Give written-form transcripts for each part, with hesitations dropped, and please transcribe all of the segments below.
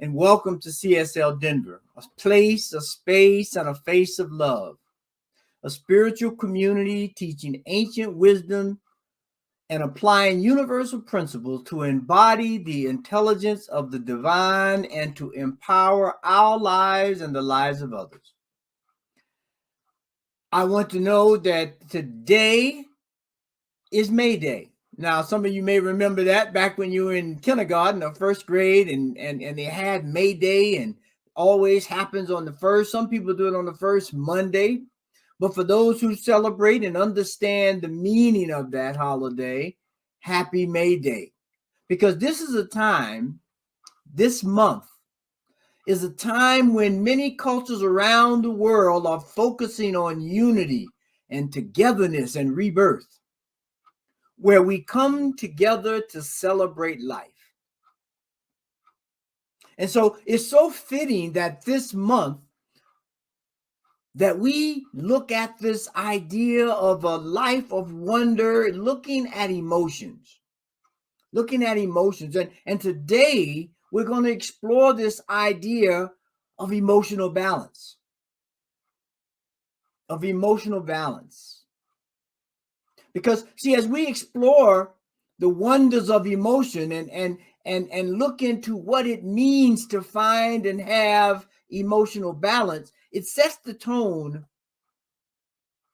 and welcome to CSL Denver, a place, a space, and a face of love, a spiritual community teaching ancient wisdom and applying universal principles to embody the intelligence of the divine and to empower our lives and the lives of others. I want to know that today is May Day. Now, some of you may remember that back when you were in kindergarten or first grade and they had May Day and always happens on the first. Some people do it on the first Monday. But for those who celebrate and understand the meaning of that holiday, happy May Day. Because this is a time, this month is a time when many cultures around the world are focusing on unity and togetherness and rebirth, where we come together to celebrate life. And so it's so fitting that this month that we look at this idea of a life of wonder, looking at emotions. And today we're going to explore this idea of emotional balance. Because, see, as we explore the wonders of emotion and look into what it means to find and have emotional balance, it sets the tone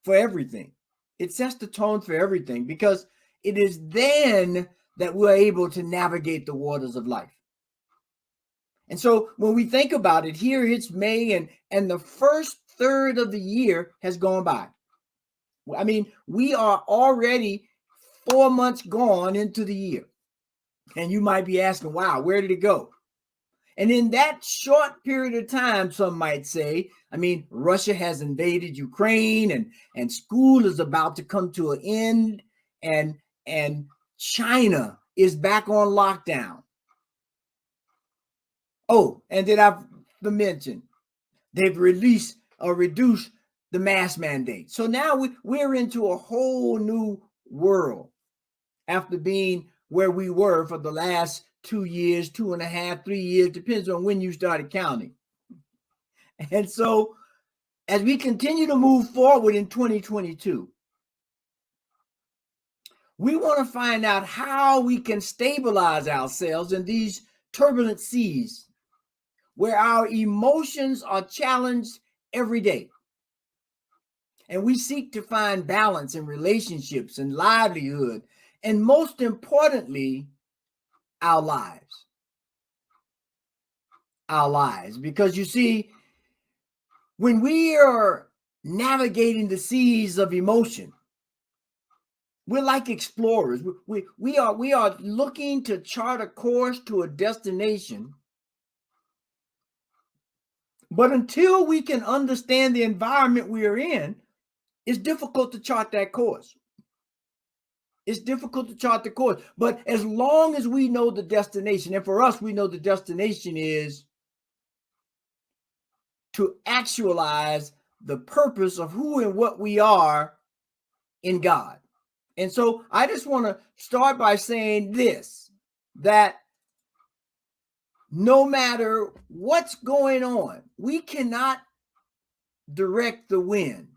for everything. Because it is then that we're able to navigate the waters of life. And so when we think about it, here it's May and the first third of the year has gone by. I mean, we are already 4 months gone into the year. And you might be asking, wow, where did it go? And in that short period of time, some might say, I mean, Russia has invaded Ukraine and school is about to come to an end and China is back on lockdown. Oh, and did I mention they've reduced the mask mandate. So now we're into a whole new world after being where we were for the last 2 years, 2.5, 3 years, depends on when you started counting. And so as we continue to move forward in 2022, we want to find out how we can stabilize ourselves in these turbulent seas where our emotions are challenged every day. And we seek to find balance in relationships and livelihood, and most importantly, our lives. Because you see, when we are navigating the seas of emotion, we're like explorers. We are looking to chart a course to a destination. But until we can understand the environment we are in, it's difficult to chart that course. But as long as we know the destination, and for us, we know the destination is to actualize the purpose of who and what we are in God. And so I just want to start by saying this, that no matter what's going on, we cannot direct the wind,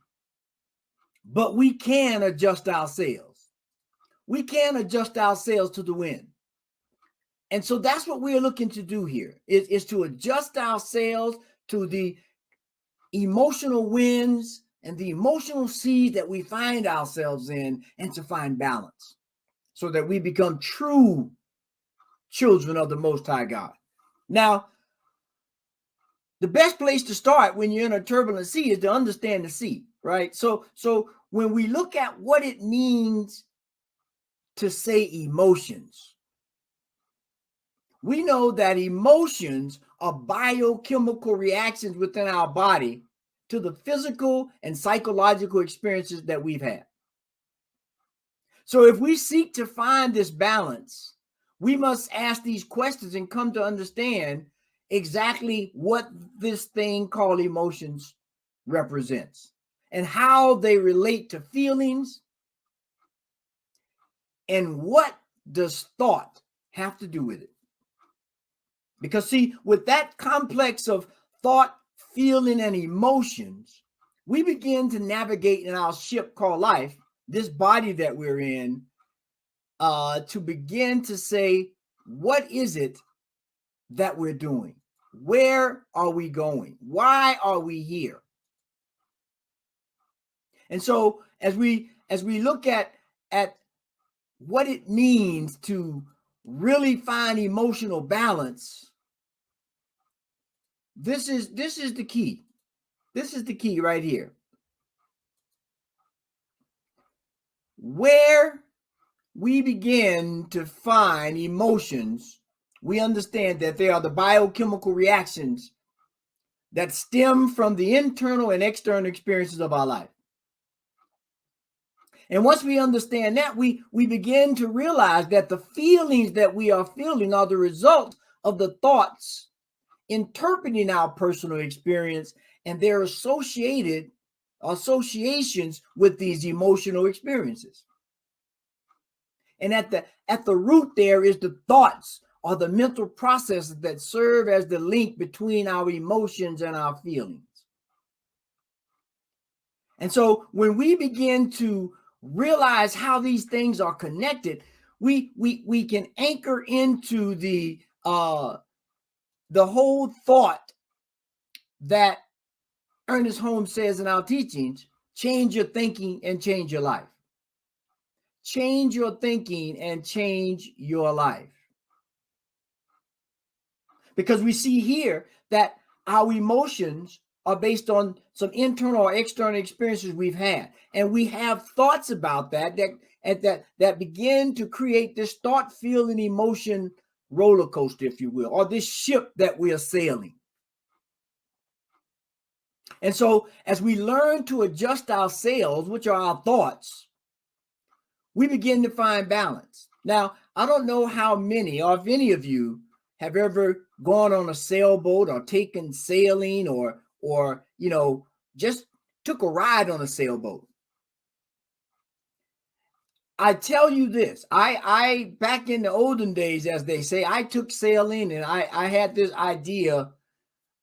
but we can adjust ourselves. We can adjust ourselves to the wind. And so that's what we're looking to do here, is to adjust ourselves to the emotional winds and the emotional seas that we find ourselves in, and to find balance so that we become true children of the Most High God. Now, the best place to start when you're in a turbulent sea is to understand the sea, right? So when we look at what it means to say emotions, we know that emotions are biochemical reactions within our body to the physical and psychological experiences that we've had. So if we seek to find this balance, we must ask these questions and come to understand exactly what this thing called emotions represents and how they relate to feelings, and what does thought have to do with it. Because see, with that complex of thought, feeling, and emotions, we begin to navigate in our ship called life, this body that we're in, to begin to say, what is it that we're doing? Where are we going? Why are we here? And so as we look at what it means to really find emotional balance, this is the key. This is the key right here. Where we begin to find emotions, we understand that they are the biochemical reactions that stem from the internal and external experiences of our life. And once we understand that, we begin to realize that the feelings that we are feeling are the result of the thoughts interpreting our personal experience and their associations with these emotional experiences. And at the root there is the thoughts or the mental processes that serve as the link between our emotions and our feelings. And so when we begin to realize how these things are connected, we can anchor into the whole thought that Ernest Holmes says in our teachings: change your thinking and change your life. Change your thinking and change your life. Because we see here that our emotions are based on some internal or external experiences we've had. And we have thoughts about that begin to create this thought, feeling, emotion roller coaster, if you will, or this ship that we are sailing. And so as we learn to adjust our sails, which are our thoughts, we begin to find balance. Now, I don't know how many or if any of you have ever gone on a sailboat or taken sailing or just took a ride on a sailboat. I tell you this, I back in the olden days, as they say, I took sailing, and I had this idea.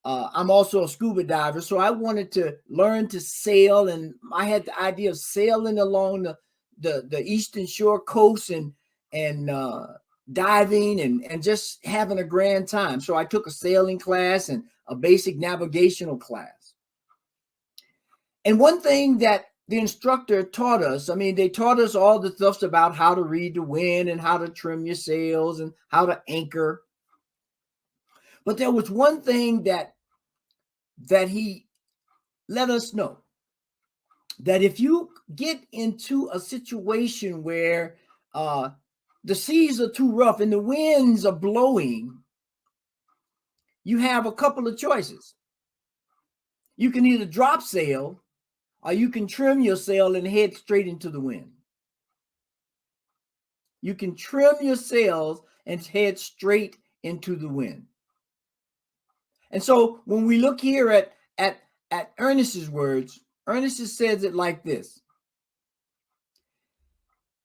I'm also a scuba diver, so I wanted to learn to sail, and I had the idea of sailing along the eastern shore coast and diving and just having a grand time. So I took a sailing class and a basic navigational class. And one thing that the instructor taught us, they taught us all the stuff about how to read the wind and how to trim your sails and how to anchor. But there was one thing that he let us know, that if you get into a situation where the seas are too rough and the winds are blowing, you have a couple of choices. You can either drop sail, or you can trim your sail and head straight into the wind. You can trim your sails and head straight into the wind. And so when we look here at Ernest's words, Ernest says it like this: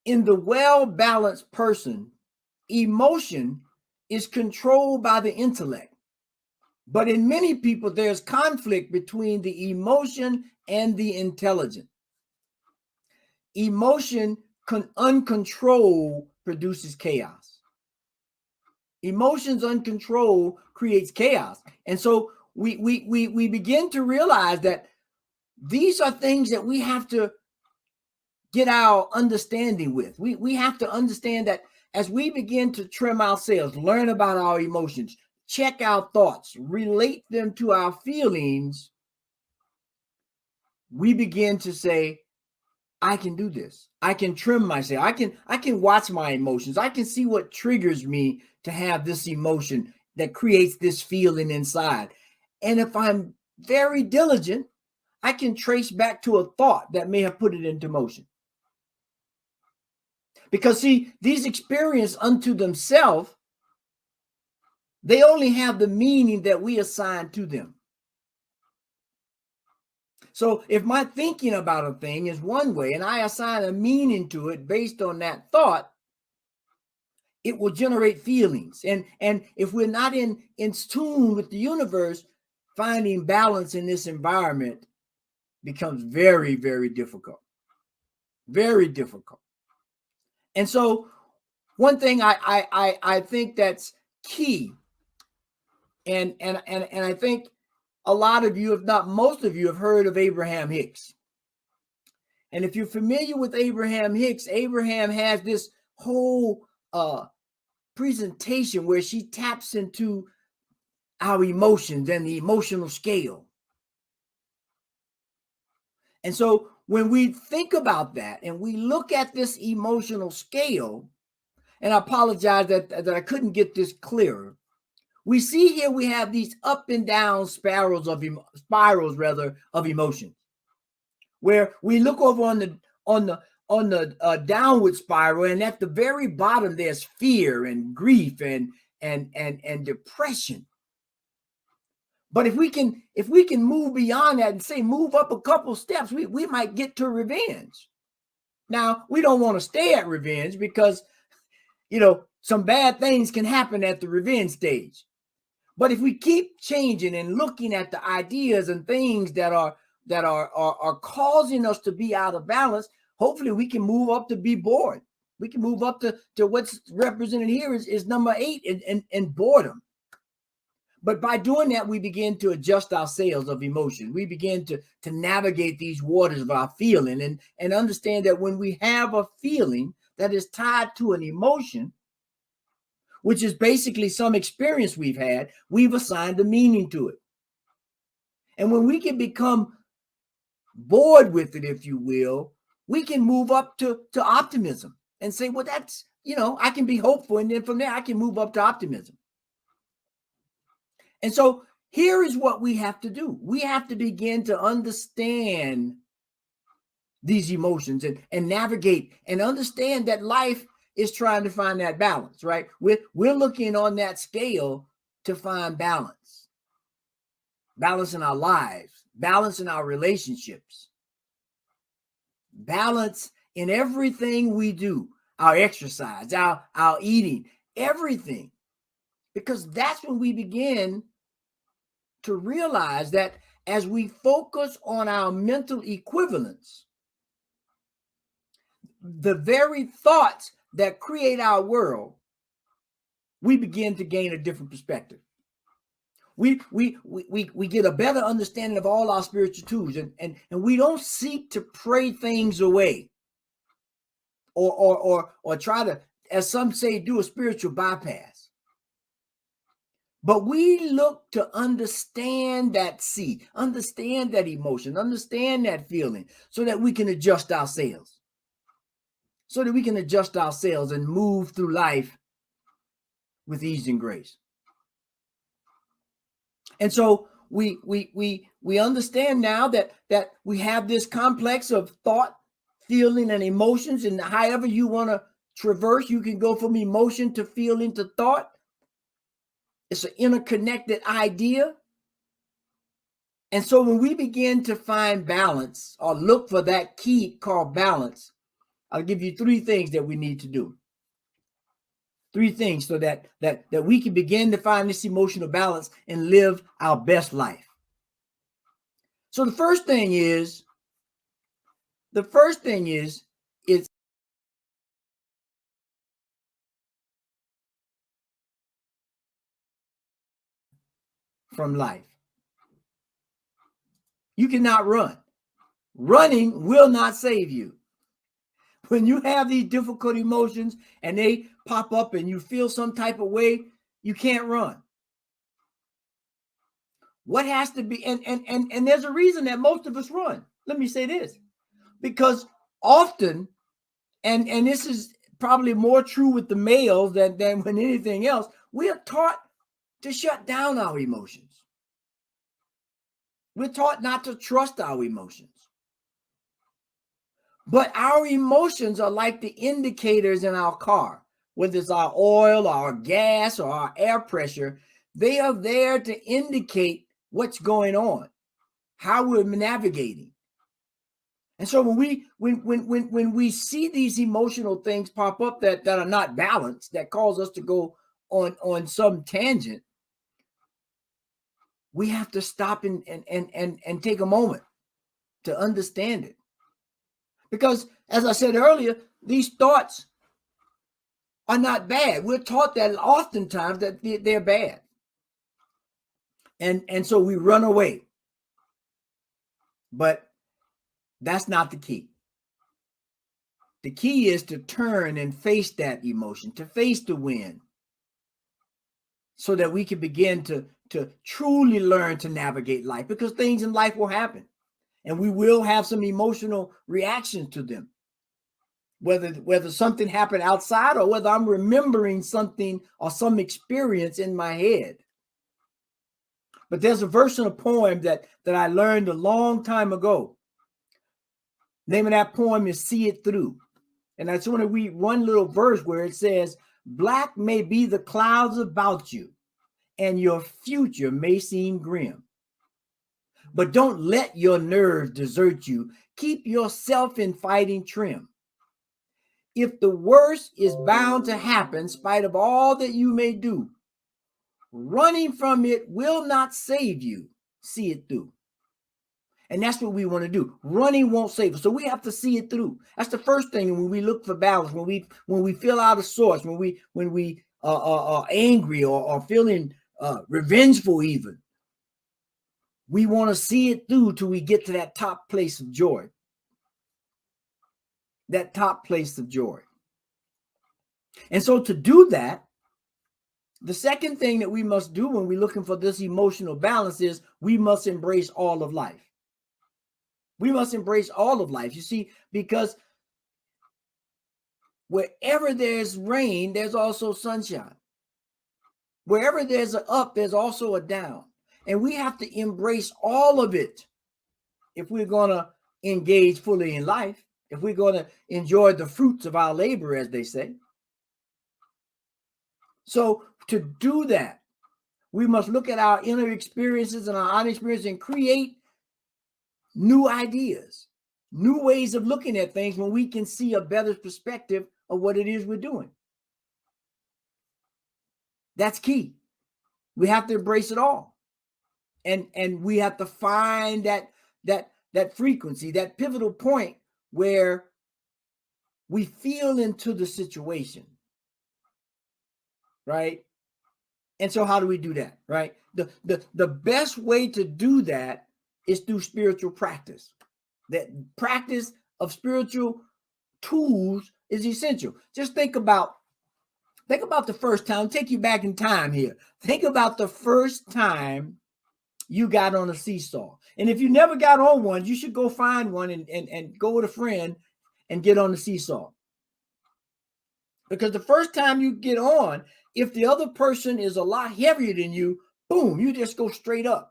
in the well-balanced person, emotion is controlled by the intellect. But in many people, there's conflict between the emotion and the intelligence. Emotion uncontrolled produces chaos. Emotions uncontrolled creates chaos. And so we begin to realize that these are things that we have to get our understanding with. We have to understand that as we begin to trim our sails, learn about our emotions, check our thoughts, relate them to our feelings, we begin to say, I can do this. I can trim myself. I can watch my emotions. I can see what triggers me to have this emotion that creates this feeling inside. And if I'm very diligent, I can trace back to a thought that may have put it into motion. Because see, these experiences unto themselves, they only have the meaning that we assign to them. So if my thinking about a thing is one way and I assign a meaning to it based on that thought, it will generate feelings. And if we're not in tune with the universe, finding balance in this environment becomes very, very difficult. Very difficult. And so one thing I think that's key, and I think a lot of you, if not most of you, have heard of Abraham Hicks. And if you're familiar with Abraham Hicks, Abraham has this whole presentation where she taps into our emotions and the emotional scale. And so when we think about that and we look at this emotional scale, and I apologize that I couldn't get this clearer, we see here we have these up and down spirals of emotion, where we look over on the downward spiral, and at the very bottom there's fear and grief and depression. But if we can move beyond that and say move up a couple steps, we might get to revenge. Now, we don't want to stay at revenge because, some bad things can happen at the revenge stage. But if we keep changing and looking at the ideas and things that are causing us to be out of balance, hopefully we can move up to be bored. We can move up to what's represented here is number 8 in boredom. But by doing that, we begin to adjust our sails of emotion. We begin to navigate these waters of our feeling and understand that when we have a feeling that is tied to an emotion, which is basically some experience we've had, we've assigned a meaning to it. And when we can become bored with it, if you will, we can move up to optimism and say, well, that's, I can be hopeful. And then from there, I can move up to optimism. And so here is what we have to do. We have to begin to understand these emotions and navigate and understand that life is trying to find that balance, right? We're looking on that scale to find balance. Balance in our lives, balance in our relationships, balance in everything we do, our exercise, our eating, everything. Because that's when we begin to realize that as we focus on our mental equivalence, the very thoughts that create our world, we begin to gain a different perspective. We get a better understanding of all our spiritual tools, and we don't seek to pray things away or try to, as some say, do a spiritual bypass. But we look to understand that seed, understand that emotion, understand that feeling, so that we can adjust our sails. So that we can adjust our sails and move through life with ease and grace. And so we understand now that we have this complex of thought, feeling, and emotions, and however you want to traverse, you can go from emotion to feeling to thought. It's an interconnected idea. And so when we begin to find balance or look for that key called balance, I'll give you 3 things that we need to do. 3 things so that we can begin to find this emotional balance and live our best life. So the first thing is from life. You cannot run. Running will not save you. When you have these difficult emotions and they pop up and you feel some type of way, you can't run. What has to be, and there's a reason that most of us run. Let me say this, because often, and this is probably more true with the males than with anything else, we are taught to shut down our emotions. We're taught not to trust our emotions. But our emotions are like the indicators in our car, whether it's our oil, our gas, or our air pressure. They are there to indicate what's going on, how we're navigating. And so when we see these emotional things pop up that are not balanced, that cause us to go on some tangent, we have to stop and take a moment to understand it. Because as I said earlier, these thoughts are not bad. We're taught that oftentimes that they're bad. And so we run away. But that's not the key. The key is to turn and face that emotion, to face the wind, so that we can begin to truly learn to navigate life, because things in life will happen and we will have some emotional reactions to them. Whether something happened outside or whether I'm remembering something or some experience in my head. But there's a verse in a poem that I learned a long time ago. The name of that poem is See It Through. And I just want to read one little verse where it says, black may be the clouds about you, and your future may seem grim. But don't let your nerves desert you. Keep yourself in fighting trim. If the worst is bound to happen, in spite of all that you may do, running from it will not save you. See it through. And that's what we want to do. Running won't save us. So we have to see it through. That's the first thing when we look for balance, when we feel out of sorts, when we are angry or feeling revengeful even. We want to see it through till we get to that top place of joy. That top place of joy. And so to do that, the second thing that we must do when we're looking for this emotional balance is we must embrace all of life. We must embrace all of life, you see, because wherever there's rain, there's also sunshine. Wherever there's an up, there's also a down. And we have to embrace all of it if we're going to engage fully in life, if we're going to enjoy the fruits of our labor, as they say. So to do that, we must look at our inner experiences and our outer experiences and create new ideas, new ways of looking at things when we can see a better perspective of what it is we're doing. That's key. We have to embrace it all. And we have to find that frequency, that pivotal point where we feel into the situation. Right? And so how do we do that? Right? The best way to do that is through spiritual practice. That practice of spiritual tools is essential. Just think about the first time. Take you back in time here. Think about the first time you got on a seesaw. And if you never got on one, you should go find one and go with a friend and get on the seesaw. Because the first time you get on, if the other person is a lot heavier than you, boom, you just go straight up.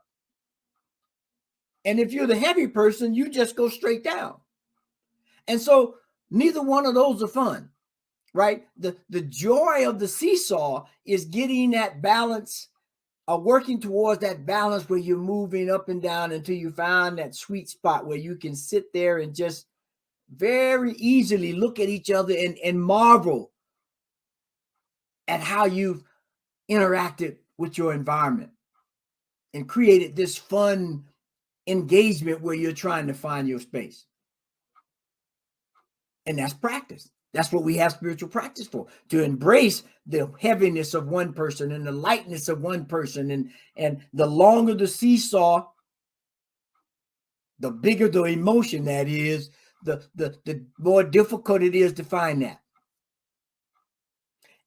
And if you're the heavy person, you just go straight down. And so neither one of those are fun, right? The joy of the seesaw is getting that balance, working towards that balance where you're moving up and down until you find that sweet spot where you can sit there and just very easily look at each other and marvel at how you've interacted with your environment and created this fun engagement where you're trying to find your space. And that's practice. That's what we have spiritual practice for, to embrace the heaviness of one person and the lightness of one person. And the longer the seesaw, the bigger the emotion that is, the more difficult it is to find that.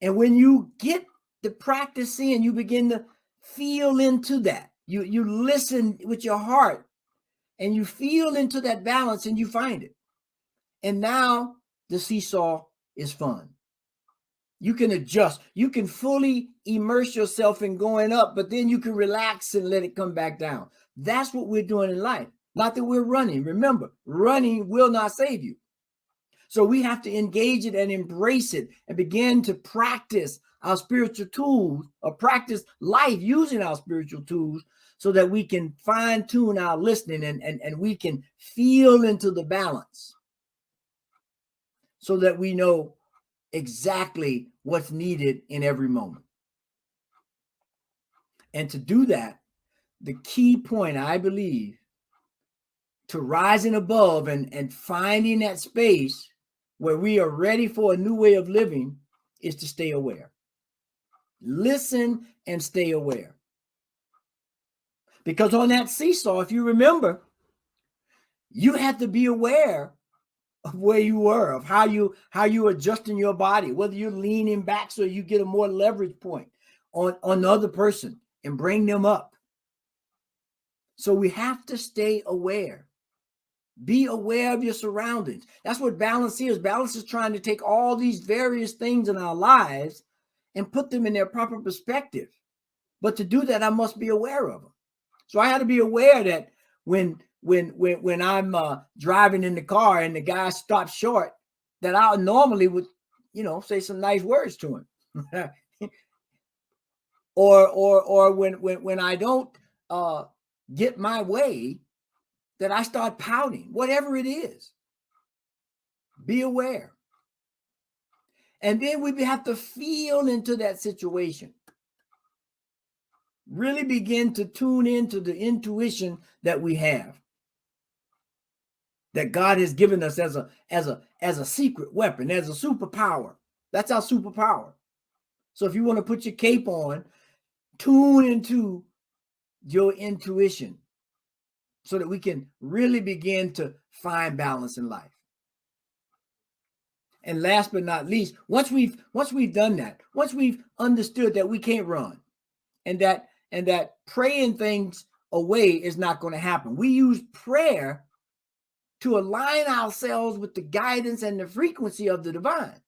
And when you get the practice in, you begin to feel into that. You listen with your heart and you feel into that balance and you find it. And now the seesaw is fun. You can adjust. You can fully immerse yourself in going up, but then you can relax and let it come back down. That's what we're doing in life. Not that we're running. Remember, running will not save you. So we have to engage it and embrace it and begin to practice our spiritual tools, or practice life using our spiritual tools, so that we can fine tune our listening and we can feel into the balance, so that we know exactly what's needed in every moment. And to do that, the key point, I believe, to rising above and finding that space where we are ready for a new way of living is to stay aware. Listen and stay aware. Because on that seesaw, if you remember, you had to be aware of where you were, of how you adjusting your body, whether you're leaning back so you get a more leverage point on the other person and bring them up. So we have to stay aware. Be aware of your surroundings. That's what balance is. Balance is trying to take all these various things in our lives and put them in their proper perspective. But to do that, I must be aware of them. So I had to be aware that when I'm driving in the car and the guy stops short, that I normally would, say some nice words to him. or when I don't get my way, that I start pouting, whatever it is. Be aware. And then we have to feel into that situation. Really begin to tune into the intuition that we have, that God has given us as a secret weapon, as a superpower. That's our superpower. So if you want to put your cape on, tune into your intuition so that we can really begin to find balance in life. And last but not least, once we've done that, once we've understood that we can't run and that praying things away is not going to happen, we use prayer to align ourselves with the guidance and the frequency of the divine,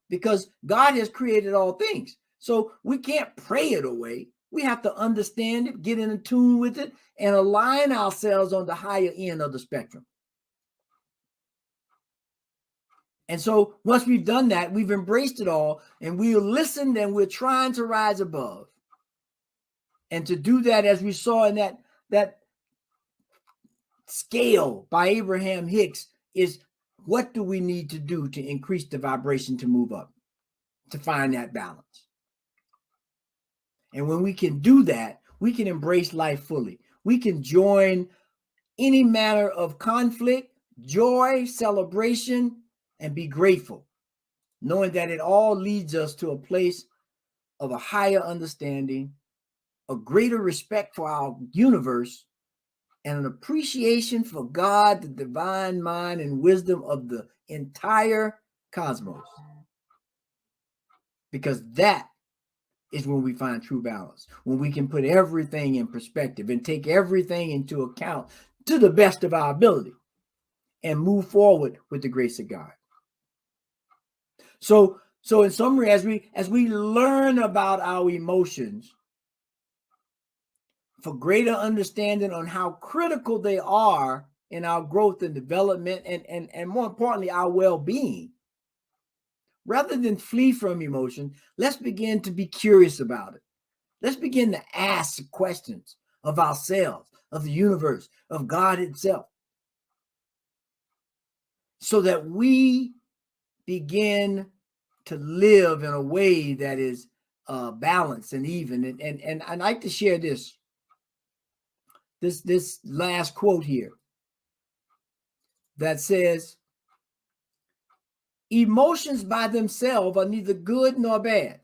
because God has created all things. So we can't pray it away. We have to understand it, get in tune with it, and align ourselves on the higher end of the spectrum. And so once we've done that, we've embraced it all, and we'll listen, and we're trying to rise above. And to do that, as we saw in that scale by Abraham Hicks, is what do we need to do to increase the vibration to move up, to find that balance. And when we can do that, we can embrace life fully. We can join any manner of conflict, joy, celebration, and be grateful, knowing that it all leads us to a place of a higher understanding, a greater respect for our universe, and an appreciation for God, the divine mind and wisdom of the entire cosmos. Because that is when we find true balance, when we can put everything in perspective and take everything into account to the best of our ability and move forward with the grace of God. So in summary, as we learn about our emotions, for greater understanding on how critical they are in our growth and development, and more importantly, our well-being, rather than flee from emotion, let's begin to be curious about it. Let's begin to ask questions of ourselves, of the universe, of God itself, so that we begin to live in a way that is balanced and even. And I'd like to share this last quote here that says, emotions by themselves are neither good nor bad.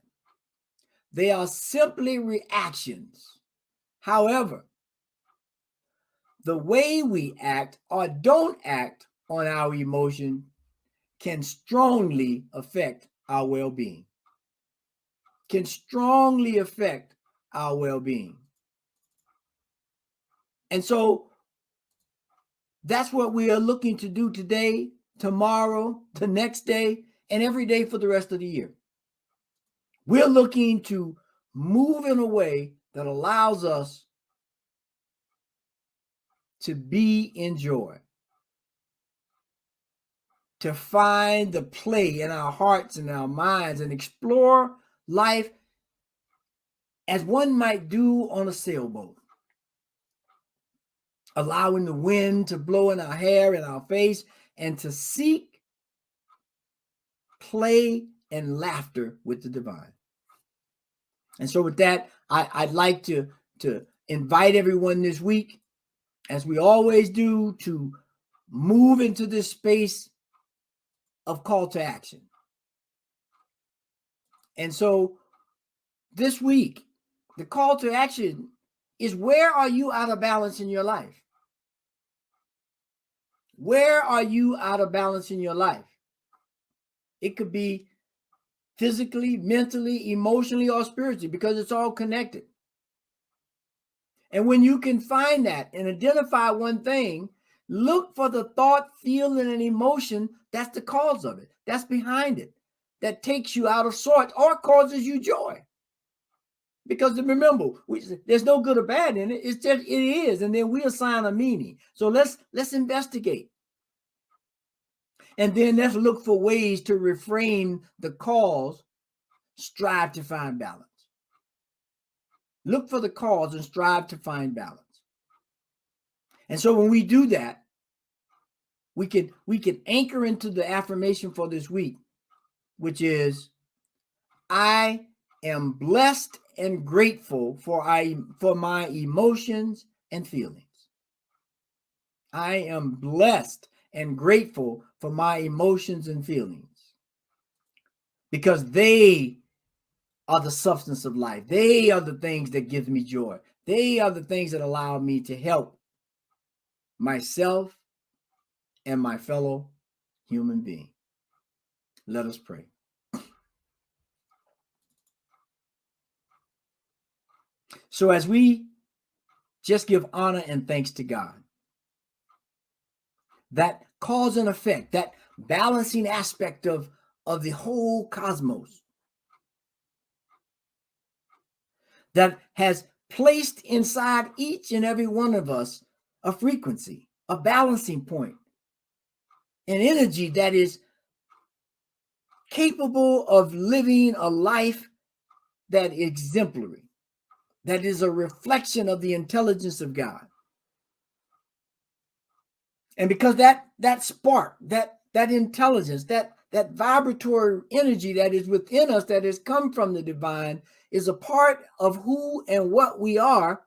They are simply reactions. However, the way we act or don't act on our emotion can strongly affect our well-being. Can strongly affect our well-being. And so that's what we are looking to do today, tomorrow, the next day, and every day for the rest of the year. We're looking to move in a way that allows us to be in joy. to find the play in our hearts and our minds and explore life as one might do on a sailboat, allowing the wind to blow in our hair and our face, and to seek play and laughter with the divine. And so with that, I'd like to invite everyone this week, as we always do, to move into this space of call to action. And so this week, the call to action is, where are you out of balance in your life? Where are you out of balance in your life? It could be physically, mentally, emotionally, or spiritually, because it's all connected. And when you can find that and identify one thing, look for the thought, feeling, and emotion that's the cause of it, that's behind it, that takes you out of sorts or causes you joy. Because remember, there's no good or bad in it. It's just, it is. And then we assign a meaning. So let's investigate. And then let's look for ways to reframe the cause, strive to find balance. Look for the cause and strive to find balance. And so when we do that, we can anchor into the affirmation for this week, which is, I am blessed and grateful for my emotions and feelings. I am blessed and grateful for my emotions and feelings, because they are the substance of life. They are the things that give me joy. They are the things that allow me to help myself and my fellow human being. Let us pray. So as we just give honor and thanks to God, that cause and effect, that balancing aspect of the whole cosmos, that has placed inside each and every one of us a frequency, a balancing point, an energy that is capable of living a life that is exemplary, that is a reflection of the intelligence of God. And because that spark, that intelligence, that vibratory energy that is within us, that has come from the divine, is a part of who and what we are,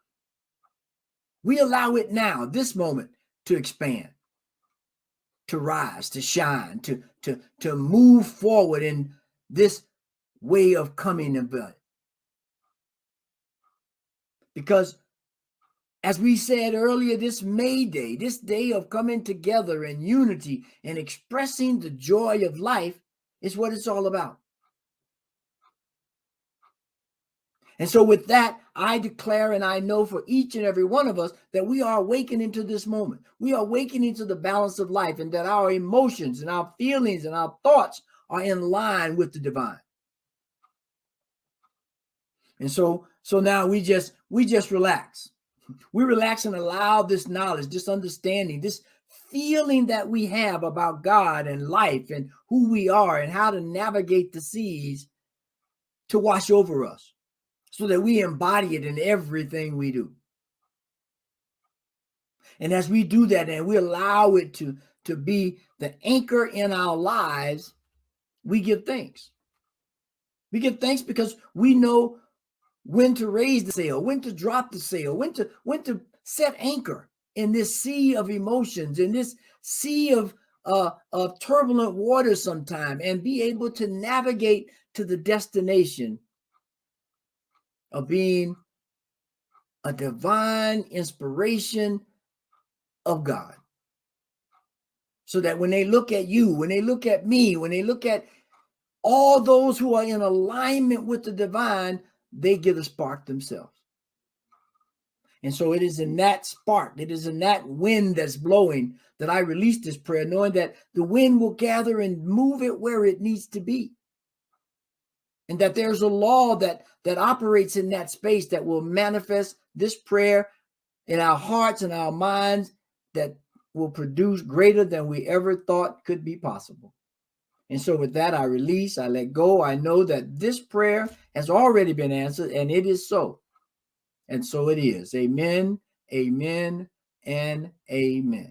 we allow it now, this moment, to expand, to rise, to shine, to move forward in this way of coming about. Because as we said earlier, this May Day, this day of coming together in unity and expressing the joy of life, is what it's all about. And so with that, I declare, and I know for each and every one of us, that we are awakening to this moment. We are awakening to the balance of life, and that our emotions and our feelings and our thoughts are in line with the divine. And so now we just relax. We relax and allow this knowledge, this understanding, this feeling that we have about God and life and who we are and how to navigate the seas, to wash over us, so that we embody it in everything we do. And as we do that and we allow it to be the anchor in our lives, we give thanks. We give thanks because we know when to raise the sail, when to drop the sail, when to set anchor in this sea of emotions, in this sea of turbulent waters sometime, and be able to navigate to the destination of being a divine inspiration of God. So that when they look at you, when they look at me, when they look at all those who are in alignment with the divine, they get a spark themselves. And so it is in that spark, it is in that wind that's blowing, that I release this prayer, knowing that the wind will gather and move it where it needs to be. And that there's a law that operates in that space that will manifest this prayer in our hearts and our minds, that will produce greater than we ever thought could be possible. And so with that, I release, I let go. I know that this prayer has already been answered, and it is so. And so it is. Amen, amen, and amen.